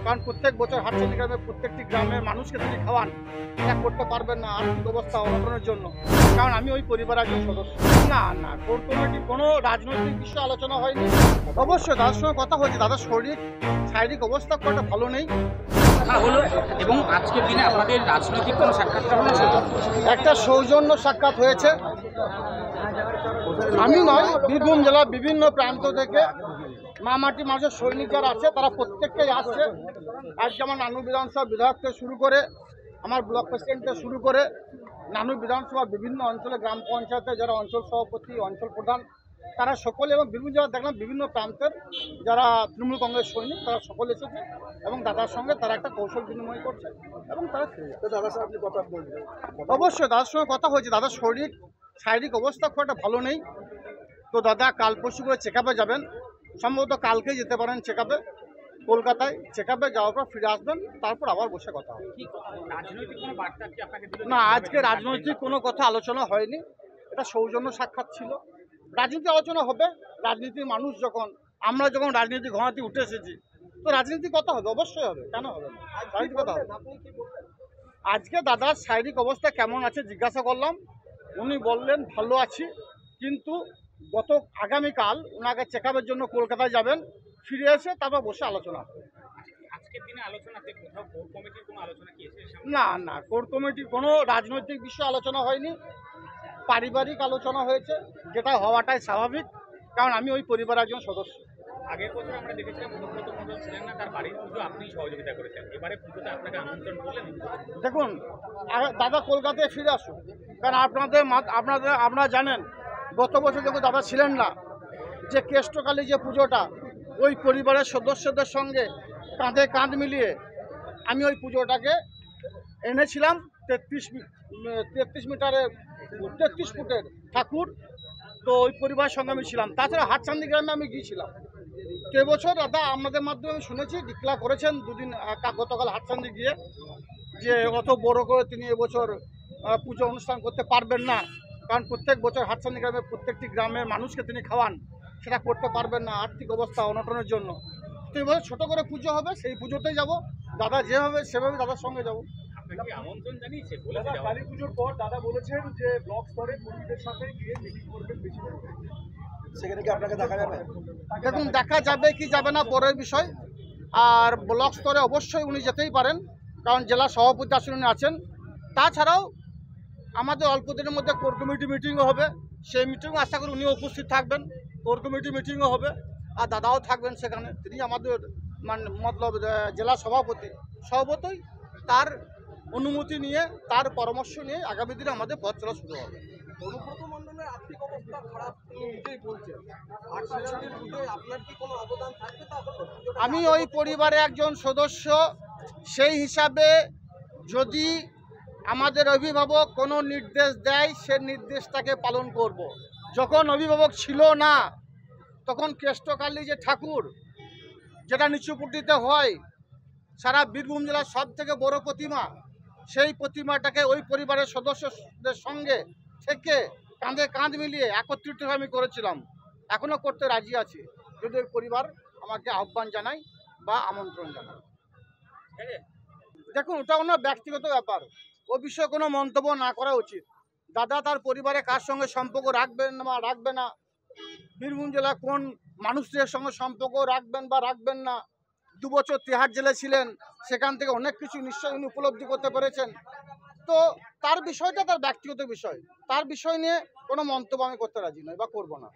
কারণ প্রত্যেক বছর হাটচাঁদি গ্রামে প্রত্যেকটি গ্রামের মানুষকে তিনি খাওয়ান, এটা করতে পারবেন না আর্থিক অবস্থা অনটনের জন্য। কারণ আমি ওই পরিবারের একজন সদস্য। না না, কোর কমিটি কোনো রাজনৈতিক বিষয়ে আলোচনা হয়নি। অবশ্যই দাদার সঙ্গে কথা হয়েছে, দাদার শারীরিক অবস্থা খুব একটা ভালো নেই। হলো এবং আজকের দিনে আপনাদের রাজনৈতিক কোনো সাক্ষাৎকার হলো? একটা সৌজন্য সাক্ষাৎ হয়েছে। আমি নয়, বীরভূম জেলার বিভিন্ন প্রান্ত থেকে মামাটি মানুষের সৈনিক যারা আছে তারা প্রত্যেকটাই আসছে। আজকে আমার নানুর বিধানসভা বিধায়ক থেকে শুরু করে আমার ব্লক প্রেসিডেন্ট থেকে শুরু করে নানুর বিধানসভা বিভিন্ন অঞ্চলে গ্রাম পঞ্চায়েতে যারা অঞ্চল সভাপতি, অঞ্চল প্রধান, তারা সকলে এবং বিভিন্ন জেলা দেখলাম বিভিন্ন প্রান্তের যারা তৃণমূল কংগ্রেস সৈনিক তারা সকলে এসেছে এবং দাদার সঙ্গে তারা একটা কৌশল বিনিময় করছে এবং তারা দাদার সঙ্গে আপনি কথা বলবেন? অবশ্যই দাদার সঙ্গে কথা হয়েছে। দাদার শারীরিক অবস্থা খুব একটা ভালো নেই। তো দাদা কাল পরশু করে চেক আপে যাবেন, সম্ভবত কালকেই যেতে পারেন চেক আপে, কলকাতায় চেক আপে যাওয়ার পর ফিরে আসবেন, তারপর আবার বসে কথা হবে। না, আজকে রাজনৈতিক কোনো কথা আলোচনা হয়নি, এটা সৌজন্য সাক্ষাৎ ছিল। রাজনীতি আলোচনা হবে, রাজনীতির মানুষ যখন আমরা যখন রাজনীতি ঘনাতে উঠে এসেছি তো রাজনীতি কথা হবে, অবশ্যই হবে, কেন হবে না, রাজনীতি কথা হবে। আজকে দাদার শারীরিক অবস্থা কেমন আছে জিজ্ঞাসা করলাম, উনি বললেন ভালো আছি, কিন্তু আগামীকাল ওনাকে চেক আপের জন্য কলকাতায় যাবেন, ফিরে এসে তারপর বসে আলোচনা হবে। না না, কোর কমিটির কোনো রাজনৈতিক বিষয়ে আলোচনা হয়নি, পারিবারিক আলোচনা হয়েছে, যেটা হওয়াটাই স্বাভাবিক, কারণ আমি ওই পরিবারের একজন সদস্য। আগের বছর আমরা দেখেছিলাম অনুব্রত মণ্ডল ছিলেন না, তার বাড়ির পুজো আপনি সহযোগিতা করেছেন, এবারে পুজোতে আপনাকে আমন্ত্রণ করলেন? দেখুন, দাদা কলকাতায় ফিরে আসুন, কারণ আপনারা জানেন গত বছর যখন দাদা ছিলেন না, যে কেষ্টকালী যে পুজোটা ওই পরিবারের সদস্যদের সঙ্গে কাঁধে কাঁধ মিলিয়ে আমি ওই পুজোটাকে এনেছিলাম। 33 ফুটের ঠাকুর, তো ওই পরিবারের সঙ্গে আমি ছিলাম। তাছাড়া হাটচাঁদি গ্রামে আমি গিয়েছিলাম। তো এবছর দাদা আপনাদের মাধ্যমে আমি শুনেছি ডিক্লেয়ার করেছেন দুদিন গতকাল হাটচাঁদি গিয়ে, যে অত বড় করে তিনি এবছর পুজো অনুষ্ঠান করতে পারবেন না, কারণ প্রত্যেক বছর হাটচাঁদি গ্রামে প্রত্যেকটি গ্রামের মানুষকে তিনি খাওয়ান, সেটা করতে পারবেন না আর্থিক অবস্থা অনটনের জন্য। তো এবছর ছোটো করে পুজো হবে, সেই পুজোতেই যাব, দাদা যেভাবে সেভাবে দাদার সঙ্গে যাব। আমন্ত্রণ জানিয়েছে কালী পুজোর পর দাদা বলেছেন যে ব্লক স্তরে কর্মীদের সাথে গিয়ে মিটিং করবেন, বেশি সেখানে কি আপনাকে দেখা যাবে? দেখুন, দেখা যাবে কি যাবে না পরের বিষয়, আর ব্লক স্তরে অবশ্যই উনি যেতেই পারেন, কারণ জেলা সভাপতি আসলে উনি আছেন। তাছাড়াও আমাদের অল্প দিনের মধ্যে কোর কমিটি মিটিংও হবে, সেই মিটিংও আশা করি উনিও উপস্থিত থাকবেন, কোর কমিটি মিটিংও হবে, আর দাদাও থাকবেন সেখানে। তিনি আমাদের মতলব জেলা সভাপতি তার অনুমতি নিয়ে, তার পরামর্শ নিয়ে আগামী দিনে আমাদের পথ চলা শুরু হবে। অনুব্রত মণ্ডলের আর্থিক অবস্থা খারাপ তিনি নিজেই বলছেন, আপনার কি কোনো অবদান থাকবে? আমি ওই পরিবারের একজন সদস্য, সেই হিসাবে যদি আমাদের অভিভাবক কোনো নির্দেশ দেয় সে নির্দেশটাকে পালন করব। যখন অভিভাবক ছিল না তখন কেষ্টকালী যে ঠাকুর, যেটা নিচুপুটিতে হয়, সারা বীরভূম জেলার সব থেকে বড় প্রতিমা, সেই প্রতিমাটাকে ওই পরিবারের সদস্যদের সঙ্গে থেকে কাঁধে কাঁধ মিলিয়ে একত্রিত আমি করেছিলাম, এখনও করতে রাজি আছি যদি ওই পরিবার আমাকে আহ্বান জানায় বা আমন্ত্রণ জানায়। দেখুন, ওটা ওনার ব্যক্তিগত ব্যাপার, ও বিষয়ে কোনো মন্তব্য না করা উচিত। দাদা তার পরিবারে কার সঙ্গে সম্পর্ক রাখবেন বা রাখবে না, বীরভূম জেলা কোন মানুষদের সঙ্গে সম্পর্ক রাখবেন বা রাখবেন না, 2 বছর তিহার জেলে ছিলেন, সেখান থেকে অনেক কিছু নিশ্চয়ই উনি উপলব্ধি করতে পেরেছেন। তো তার বিষয়টা তার ব্যক্তিগত বিষয়, তার বিষয় নিয়ে কোনো মন্তব্য আমি করতে রাজি নই বা করবো না।